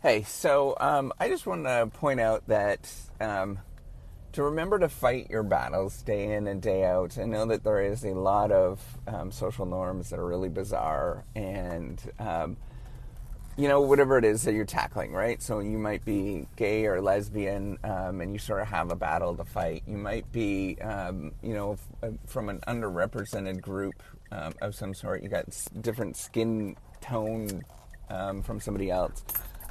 Hey, so I just want to point out that to remember to fight your battles day in and day out. I know that there is a lot of social norms that are really bizarre, and whatever it is that you're tackling, right? So you might be gay or lesbian, and you sort of have a battle to fight. You might be, from an underrepresented group of some sort. You got different skin tone from somebody else.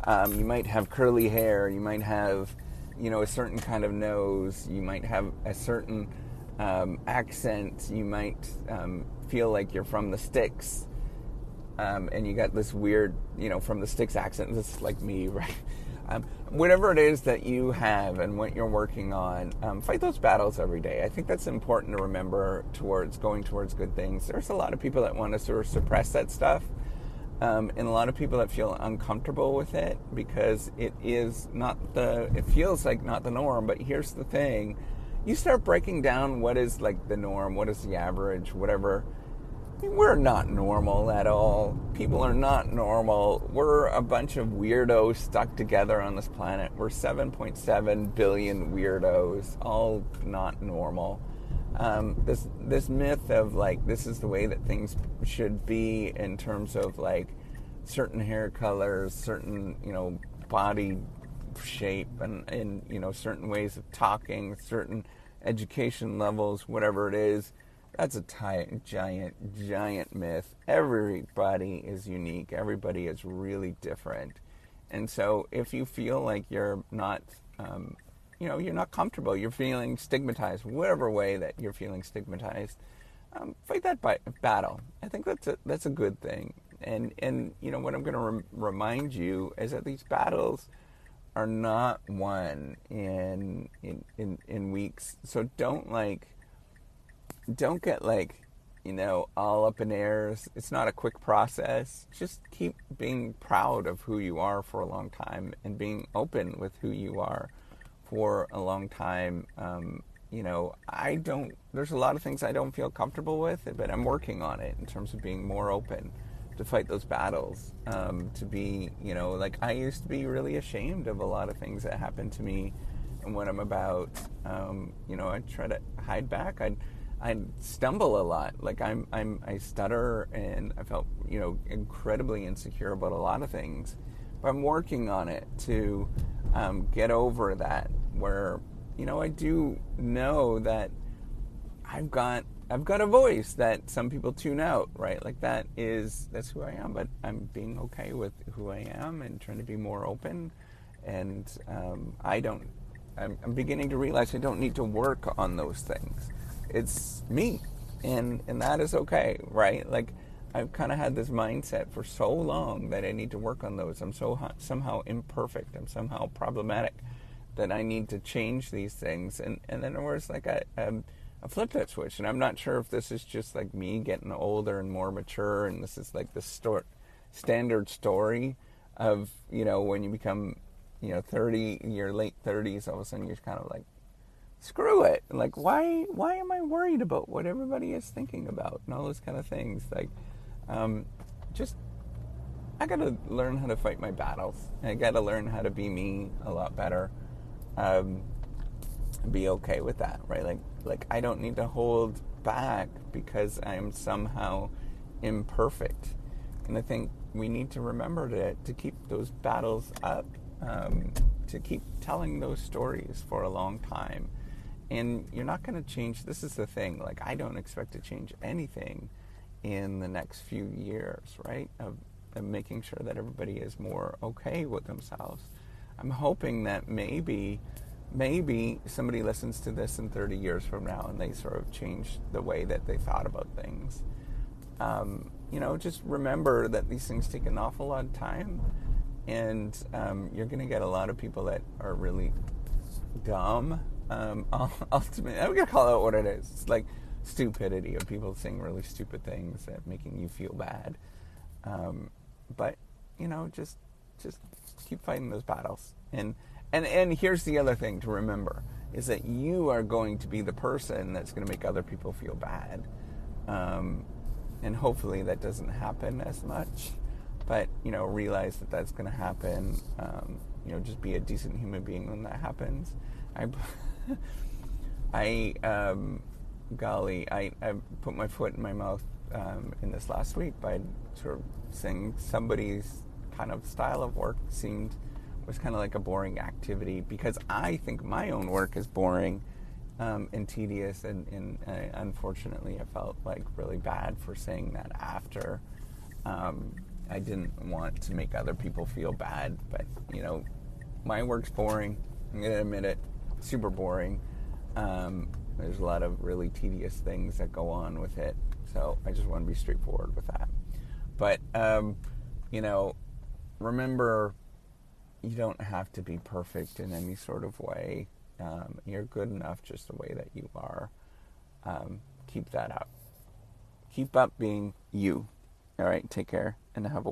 You might have curly hair. You might have, a certain kind of nose. You might have a certain accent. You might feel like you're from the sticks. And you got this weird, from the sticks accent. This is like me, right? Whatever it is that you have and what you're working on, fight those battles every day. I think that's important to remember towards going towards good things. There's a lot of people that want to sort of suppress that stuff. And a lot of people that feel uncomfortable with it because it feels like not the norm. But here's the thing. You start breaking down what is like the norm, what is the average, whatever. We're not normal at all. People are not normal. We're a bunch of weirdos stuck together on this planet. We're 7.7 billion weirdos, all not normal. This myth of like this is the way that things should be in terms of like certain hair colors, certain body shape, and certain ways of talking, certain education levels, whatever it is. That's a giant myth. Everybody is unique. Everybody is really different. And so if you feel like you're not, you're not comfortable, you're feeling stigmatized, whatever way that you're feeling stigmatized, fight that battle. I think that's a good thing. And what I'm going to remind you is that these battles are not won in weeks. So don't get all up in airs. It's not a quick process. Just keep being proud of who you are for a long time and being open with who you are for a long time. There's a lot of things I don't feel comfortable with, but I'm working on it in terms of being more open to fight those battles. To be, I used to be really ashamed of a lot of things that happened to me and what I'm about. I try to hide back. I stumble a lot. Like I stutter, and I felt incredibly insecure about a lot of things. But I'm working on it to get over that. Where I do know that I've got a voice that some people tune out, right? Like that's who I am. But I'm being okay with who I am and trying to be more open. And I'm beginning to realize I don't need to work on those things. It's me, and that is okay, right? Like, I've kind of had this mindset for so long that I need to work on those. I'm somehow imperfect. I'm somehow problematic that I need to change these things. And then there was like a flip that switch, and I'm not sure if this is just like me getting older and more mature, and this is like the standard story of when you become 30, in your late 30s, all of a sudden you're kind of like, screw it. Like, why am I worried about what everybody is thinking about and all those kind of things? Like, I got to learn how to fight my battles. I got to learn how to be me a lot better. Be okay with that, right? Like I don't need to hold back because I am somehow imperfect. And I think we need to remember to keep those battles up, to keep telling those stories for a long time. And you're not going to change. This is the thing. Like, I don't expect to change anything in the next few years, right? Of making sure that everybody is more okay with themselves. I'm hoping that maybe somebody listens to this in 30 years from now and they sort of change the way that they thought about things. Just remember that these things take an awful lot of time, and you're going to get a lot of people that are really dumb. Ultimately, I'm going to call it what it is. It's like stupidity of people saying really stupid things that making you feel bad. But just keep fighting those battles. And here's the other thing to remember is that you are going to be the person that's going to make other people feel bad. And hopefully that doesn't happen as much. but realize that that's going to happen. Just be a decent human being when that happens. I put my foot in my mouth in this last week by sort of saying somebody's kind of style of work was kind of like a boring activity, because I think my own work is boring and tedious, and unfortunately I felt like really bad for saying that after. I didn't want to make other people feel bad, but my work's boring. I'm gonna admit it, super boring. There's a lot of really tedious things that go on with it, so I just want to be straightforward with that. But remember, you don't have to be perfect in any sort of way. You're good enough just the way that you are. Keep that up. Keep up being you. All right, take care and have a